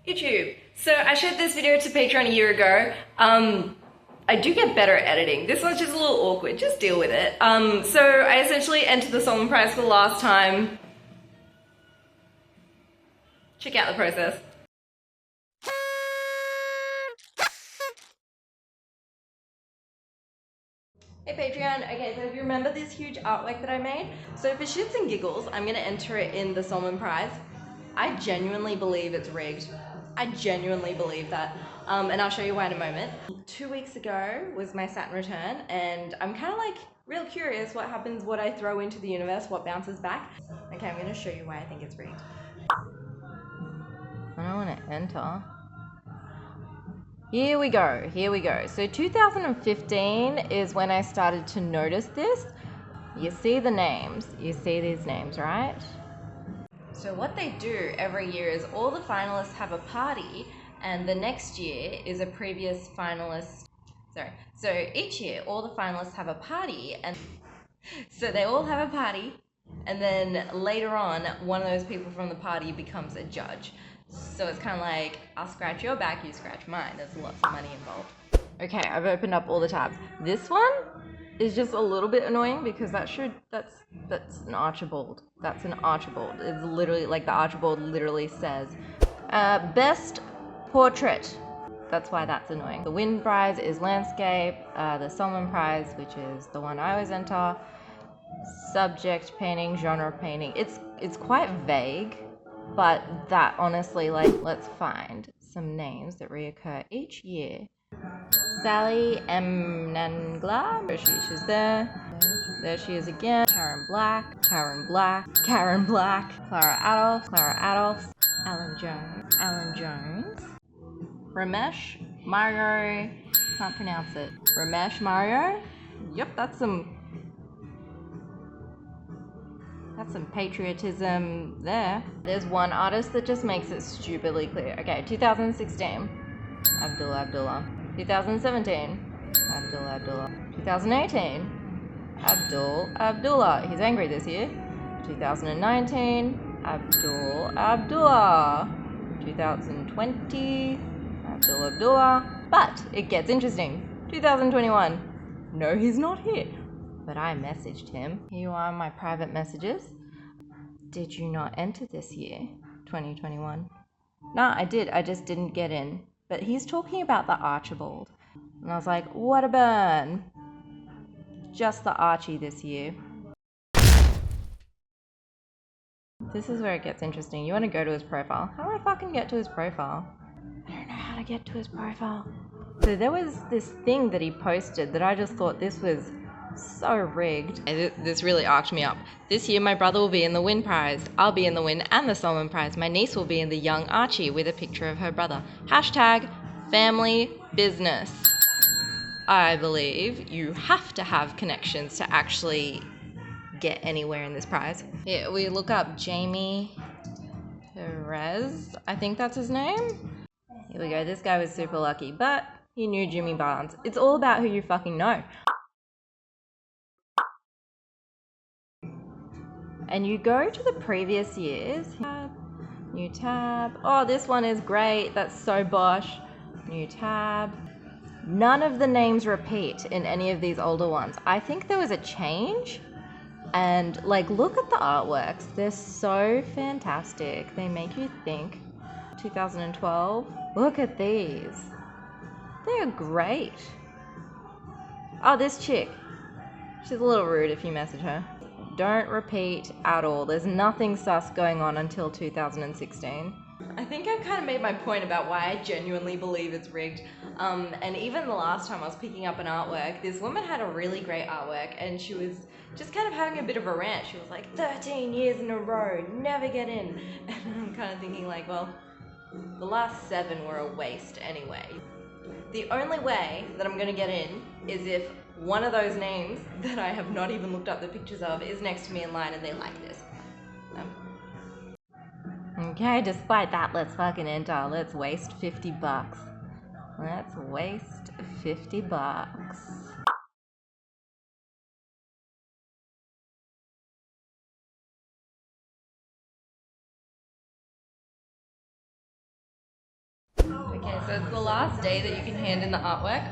YouTube. So I shared this video to Patreon a year ago. I do get better at editing. This one's just a little awkward, just deal with it. So I essentially entered the Sulman Prize for the last time. Check out the process. Hey Patreon, okay, so if you remember this huge artwork that I made, so for shits and giggles, I'm gonna enter it in the Sulman Prize. I genuinely believe it's rigged. I genuinely believe that. And I'll show you why in a moment. 2 weeks ago was my Saturn return, and I'm kind of like real curious what happens, what I throw into the universe, what bounces back. Okay, I'm gonna show you why I think it's rigged. I don't wanna enter. Here we go, here we go. So 2015 is when I started to notice this. You see the names, you see these names, right? So what they do every year is all the finalists have a party, and the next year is a previous finalist. So each year all the finalists have a party, and so they all have a party, and then later on one of those people from the party becomes a judge. So it's kind of like, I'll scratch your back, you scratch mine. There's lots of money involved. Okay, I've opened up all the tabs. This one is just a little bit annoying because that's an Archibald. That's an Archibald. It's literally like the Archibald literally says best portrait. That's why that's annoying. The Wind Prize is landscape. The Sulman Prize, which is the one I always enter, subject painting, genre painting. It's quite vague, but that honestly, like, let's find some names that reoccur each year. Sally M. Nangla, she's there. There she is again. Karen Black, Karen Black, Karen Black, Clara Adolph, Alan Jones, Ramesh, Mario, can't pronounce it. Ramesh Mario? Yep, that's some patriotism there. There's one artist that just makes it stupidly clear. Okay, 2016, Abdullah. 2017, Abdullah. 2018, Abdullah. He's angry this year. 2019, Abdullah. 2020, Abdullah. But it gets interesting. 2021, no, he's not here. But I messaged him. Here are my private messages. Did you not enter this year, 2021? No, I did. I just didn't get in. But he's talking about the Archibald. And I was like, what a burn. Just the Archie this year. This is where it gets interesting. You want to go to his profile. How do I fucking get to his profile? I don't know how to get to his profile. So there was this thing that he posted that I just thought this was so rigged. This really arced me up. This year my brother will be in the Wind Prize. I'll be in the Wind and the Sulman Prize. My niece will be in the Young Archie with a picture of her brother. Hashtag family business. I believe you have to have connections to actually get anywhere in this prize. Yeah, we look up Jamie Perez. I think that's his name. Here we go. This guy was super lucky, but he knew Jimmy Barnes. It's all about who you fucking know. And you go to the previous years. New tab. Oh, this one is great. That's so bosh. New tab. None of the names repeat in any of these older ones. I think there was a change. And like, look at the artworks. They're so fantastic. They make you think. 2012. Look at these. They're great. Oh, this chick. She's a little rude if you message her. Don't repeat at all. There's nothing sus going on until 2016. I think I've kind of made my point about why I genuinely believe it's rigged. And even the last time I was picking up an artwork, this woman had a really great artwork and she was just kind of having a bit of a rant. She was like, 13 years in a row, never get in. And I'm kind of thinking like, well, the last 7 were a waste anyway. The only way that I'm gonna get in is if one of those names that I have not even looked up the pictures of is next to me in line and they like this. Okay, despite that, let's fucking enter. Let's waste 50 bucks. Let's waste 50 bucks. Okay, so it's the last day that you can hand in the artwork,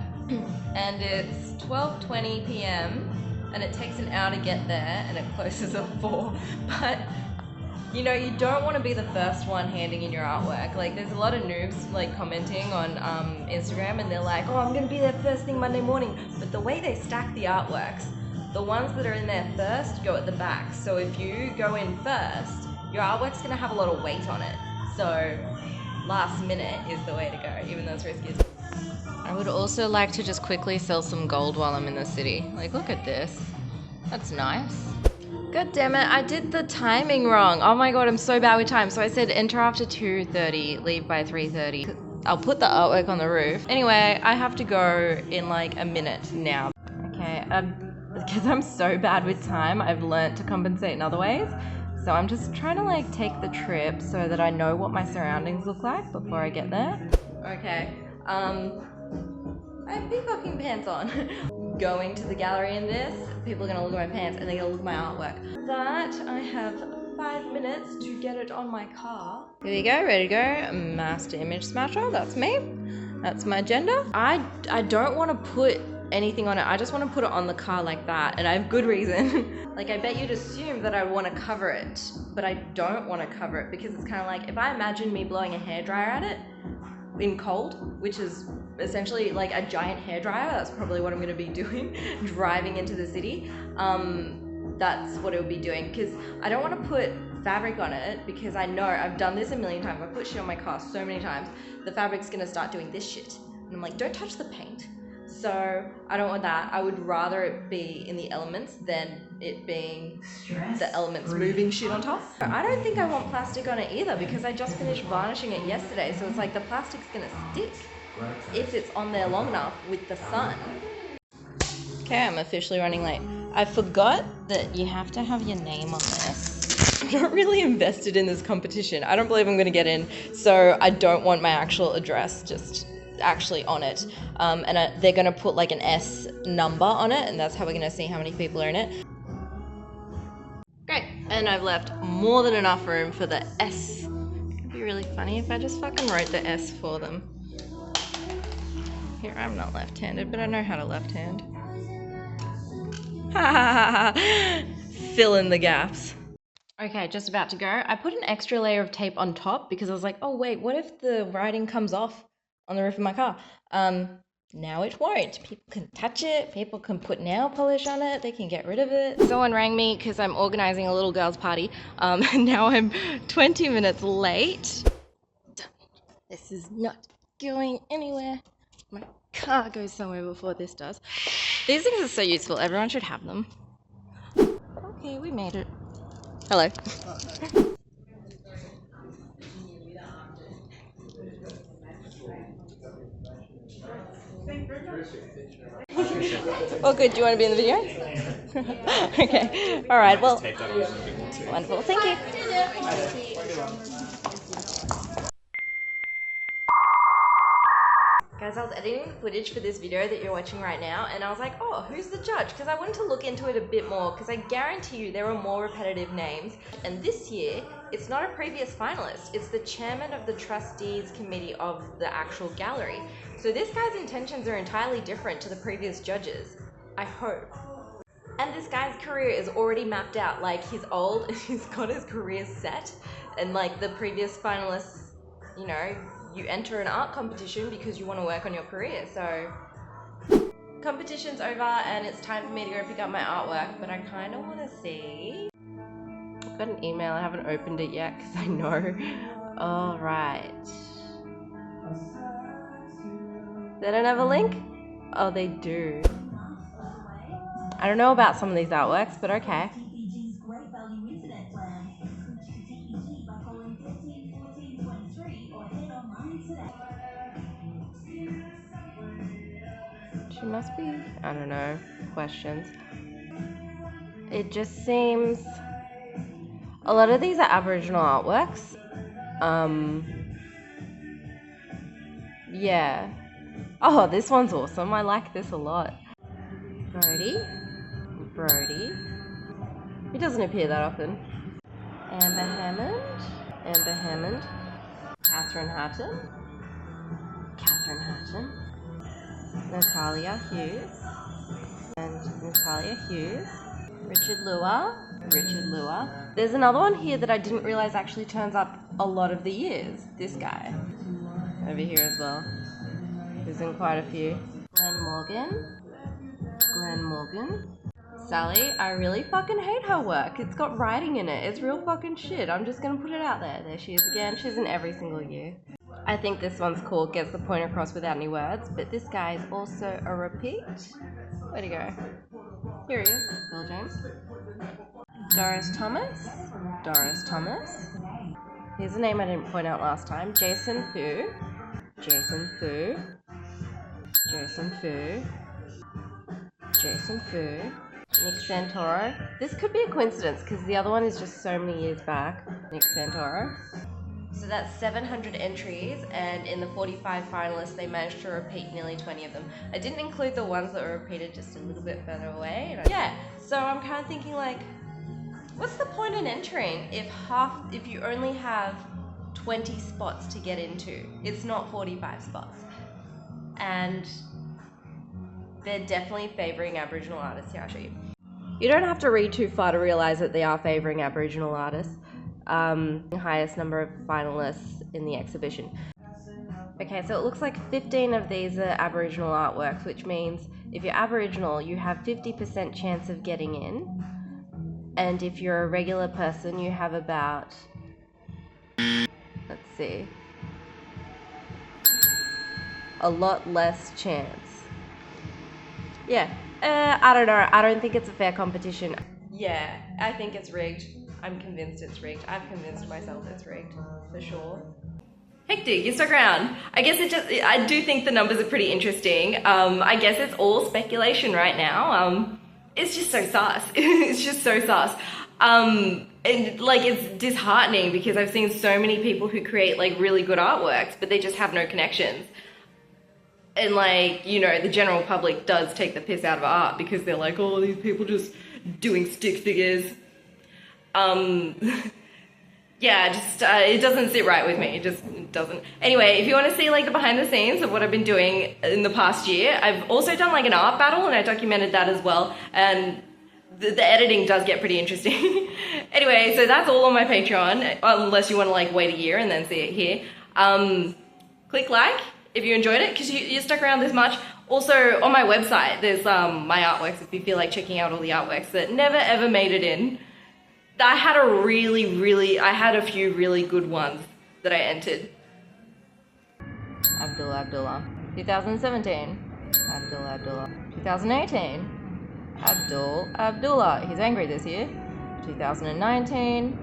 and it's 12:20 p.m. and it takes an hour to get there, and it closes at 4. But you know, you don't want to be the first one handing in your artwork. Like, there's a lot of noobs like commenting on Instagram, and they're like, "Oh, I'm gonna be there first thing Monday morning." But the way they stack the artworks, the ones that are in there first go at the back. So if you go in first, your artwork's gonna have a lot of weight on it. So last minute is the way to go, even though it's risky. I would also like to just quickly sell some gold while I'm in the city. Like, look at this. That's nice. God damn it, I did the timing wrong. Oh my god, I'm so bad with time. So I said enter after 2:30, leave by 3:30. I'll put the artwork on the roof. Anyway, I have to go in like a minute now. Okay, because I'm so bad with time, I've learnt to compensate in other ways. So I'm just trying to like take the trip so that I know what my surroundings look like before I get there. Okay, I have peacocking pants on. Going to the gallery in this, people are gonna look at my pants and they're gonna look at my artwork. That I have 5 minutes to get it on my car. Here we go, ready to go. Master image smasher, that's me. That's my agenda. I don't want to put anything on it. I just want to put it on the car like that, and I have good reason. Like, I bet you'd assume that I want to cover it, but I don't want to cover it because it's kind of like, if I imagine me blowing a hairdryer at it in cold, which is essentially like a giant hairdryer, that's probably what I'm going to be doing driving into the city. That's what it would be doing, because I don't want to put fabric on it, because I know I've done this a million times. I've put shit on my car so many times. The fabric's going to start doing this shit, and I'm like, don't touch the paint. So I don't want that. I would rather it be in the elements than it being the elements moving shit on top. I don't think I want plastic on it either, because I just finished varnishing it yesterday, so it's like the plastic's gonna stick if it's on there long enough with the sun. Okay, I'm officially running late. I forgot that you have to have your name on this. I'm not really invested in this competition. I don't believe I'm gonna get in, so I don't want my actual address just actually on it. They're gonna put like an S number on it, and that's how we're gonna see how many people are in it. Great, and I've left more than enough room for the S. It'd be really funny if I just fucking wrote the S for them. Here, I'm not left-handed, but I know how to left-hand. Fill in the gaps. Okay, just about to go. I put an extra layer of tape on top because I was like, oh wait, what if the writing comes off on the roof of my car? Now it won't. People can touch it, people can put nail polish on it, they can get rid of it. Someone rang me because I'm organizing a little girl's party, and now I'm 20 minutes late. This is not going anywhere. My car goes somewhere before this does. These things are so useful, everyone should have them. Okay, we made it. Hello. Well, good. Do you want to be in the video? Okay. All right. Well, wonderful. Thank you. Guys, I was editing the footage for this video that you're watching right now, and I was like, oh, who's the judge? Because I wanted to look into it a bit more, because I guarantee you there are more repetitive names. And this year, it's not a previous finalist. It's the chairman of the trustees committee of the actual gallery. So this guy's intentions are entirely different to the previous judges. I hope. And this guy's career is already mapped out. Like, he's old, and he's got his career set. And like the previous finalists, you know, you enter an art competition because you want to work on your career. So competition's over and it's time for me to go pick up my artwork, but I kind of want to see. I've got an email, I haven't opened it yet because I know. All right. They don't have a link? Oh, they do. I don't know about some of these artworks, but okay. She must be, I don't know, questions. It just seems, a lot of these are Aboriginal artworks. Yeah. Oh, this one's awesome. I like this a lot. Brody. He doesn't appear that often. Amber Hammond. Catherine Hatton. Catherine Hatton, Natalia Hughes, and Natalia Hughes, Richard Lua. There's another one here that I didn't realize actually turns up a lot of the years. This guy. Over here as well. He's in quite a few. Glenn Morgan. Sally, I really fucking hate her work. It's got writing in it. It's real fucking shit. I'm just gonna put it out there. There she is again. She's in every single year. I think this one's cool. Gets the point across without any words. But this guy is also a repeat. Where'd he go? Here he is. Bill James. Doris Thomas. Here's a name I didn't point out last time. Jason Fu. Nick Santoro. This could be a coincidence because the other one is just so many years back. Nick Santoro. So that's 700 entries, and in the 45 finalists, they managed to repeat nearly 20 of them. I didn't include the ones that were repeated just a little bit further away. Yeah, so I'm kind of thinking like, what's the point in entering if you only have 20 spots to get into? It's not 45 spots. And they're definitely favouring Aboriginal artists. Here, I'll show you. You don't have to read too far to realise that they are favouring Aboriginal artists. The highest number of finalists in the exhibition. Okay, so it looks like 15 of these are Aboriginal artworks, which means if you're Aboriginal, you have 50% chance of getting in. And if you're a regular person, you have about, let's see, a lot less chance. Yeah, I don't know. I don't think it's a fair competition. Yeah, I think it's rigged. I'm convinced it's rigged. I've convinced myself it's rigged, for sure. Hectic, you stuck around. I guess I do think the numbers are pretty interesting. I guess it's all speculation right now. It's just so sus. It's just so sus. And like, it's disheartening because I've seen so many people who create like really good artworks, but they just have no connections. And like, you know, the general public does take the piss out of art because they're like, oh, these people just doing stick figures. Yeah, just, it doesn't sit right with me. It just doesn't. Anyway, if you want to see like the behind the scenes of what I've been doing in the past year, I've also done like an art battle and I documented that as well. And the editing does get pretty interesting. Anyway, so that's all on my Patreon, unless you want to like wait a year and then see it here. Click like if you enjoyed it, because you stuck around this much. Also, on my website, there's my artworks if you feel like checking out all the artworks that never ever made it in. I had a few really good ones that I entered. Abdullah. 2017. Abdullah. 2018. Abdullah. He's angry this year. 2019.